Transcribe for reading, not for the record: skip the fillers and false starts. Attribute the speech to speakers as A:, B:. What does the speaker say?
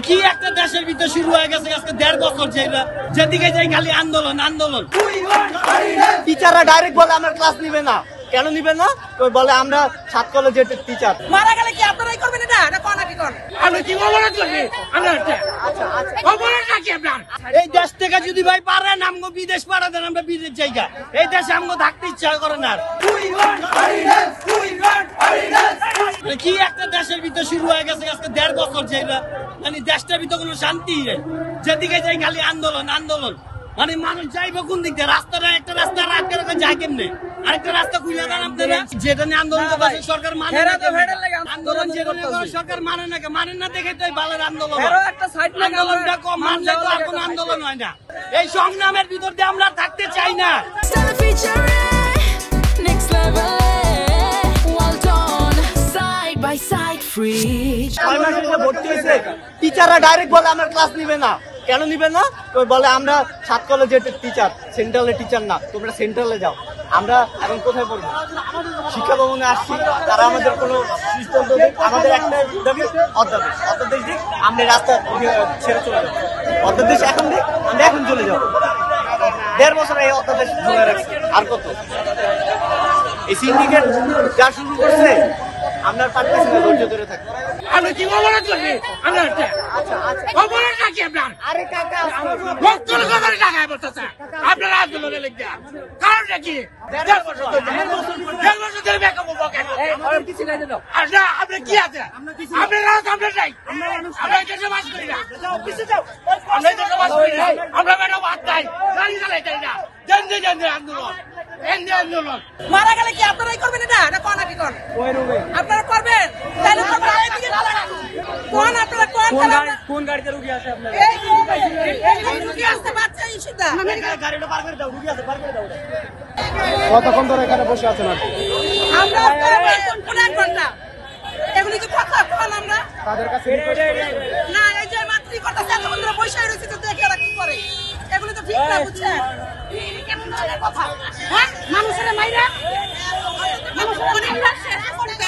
A: কি একটা দেশের ভিতর শুরু হয়ে গেছে আজকে 1.5 বছর যেদিকে যাই খালি আন্দোলন আন্দোলন।
B: টিচাররা ডাইরেক্ট বলে আমরা ক্লাস নিবে না। কেন নিবে না? বলে আমরা 7 কলেজের টিচার।
C: মারা গেলে কি আপনারাই করবেন এটা? এটা কোন নাকি কোন?
A: আমরা কি অবরোধ করবে? আমরা অবরোধ নাকি আপনার? এই দেশ থেকে যদি ভাই পারেন আমগো বিদেশ পাড়া দেন, আমরা বিদেশ জায়গা। এই দেশে আমগো থাকতে ইচ্ছা করে না। কি একটা দেশের ভিতর শুরু হয়ে গেছে আজকে 1.5 বছর মানে দেশটার ভিতর কোনো শান্তি নেই। যেদিকে যাই খালি আন্দোলন আন্দোলন। মানে মানুষ যাইবো কোন দিক দিয়ে? রাস্তাটা একটা রাস্তা রাখতে রাখে যায় কেমনে? আরেকটা রাস্তা খুলে দেন আপনারা। যেটা নিয়ে আন্দোলন করছে সরকার মানে না। আন্দোলন যেটা নিয়ে সরকার মানে না, মানে না দেখে তো এই বালের আন্দোলন। আন্দোলনটা কম মানলে তো আর কোনো আন্দোলন হয় না। এই সংগ্রামের ভিতর দিয়ে আমরা থাকতে চাই না।
B: টিচাররা ডাইরেক্ট বলে আমরা ক্লাস নিবে না। কেন নিবে না? বলে আমরা 7 কলেজের টিচার, সেন্ট্রালের টিচার না, তোমরা সেন্ট্রালে যাও। আমরা এখন কোথায় পড়বো? শিক্ষা ভবনে আসছি, তারা আমাদের কোনো সিদ্ধান্ত দিক, আমাদের একটা দাবি অধ্যাদেশ দিক, আমরা রাস্তা ছেড়ে চলে যাবো। অধ্যাদেশ এখন দিক, আমরা এখন চলে যাবো। 1.5 বছর এই অধ্যাদেশ ধরে রাখছি। আর কত? এই সিন্ডিকেট যা শুরু করছে আমরা পারতেছি না ধৈর্য ধরে থাকতে।
A: আমরা কি অবরোধ করবে? আমরা অবরোধ নাকি আপনার?
B: আরে কাকা
A: ভক্তর কথা টাকা বলতেছে আপনারা আন্দোলনে লিখতে কারণটা কি? 1.5 বছর ধরে ব্যাকআপ বকেন
B: কিছু নাই দাও।
A: আচ্ছা আপনি কি আছে? আপনারা আমরা যাই, আমরা দেশে বাস করি না। আমরা দেশে বাস করি না, আমরা ম্যাডাম বাদ নাই, গাড়ি চালাই চাই না। জেন আন্দোলন আন্দোলন।
C: মারা গেলে কি আপনারাই করবেন এটা? এটা কোন নাকি কোন? আপনারা করবেন? তাহলে কোন আপনারা
B: কোন গাড়িতে রুগী আছে আপনার?
C: এই রুগী আসতে বাচ্চা ইস্যুটা
B: গাড়িটা পার করে দাও, রুগী আছে পার করে দাও। কতক্ষণ ধরে এখানে বসে আছেন আপনি?
C: আমরা 1 ঘন্টা। এগুলি কি কথা কোন আমরা?
B: তাদের কাছে
C: না, এই যে মাতৃ কথা এত বন্ধুরা বসে রয়েছে তো দেখে এরা কি করে? এগুলি তো ঠিক না, বুঝছেন? কেমন ধরনের কথা? হ্যাঁ, মানুষের মাইরা মানুষের অনেক শেষ করতে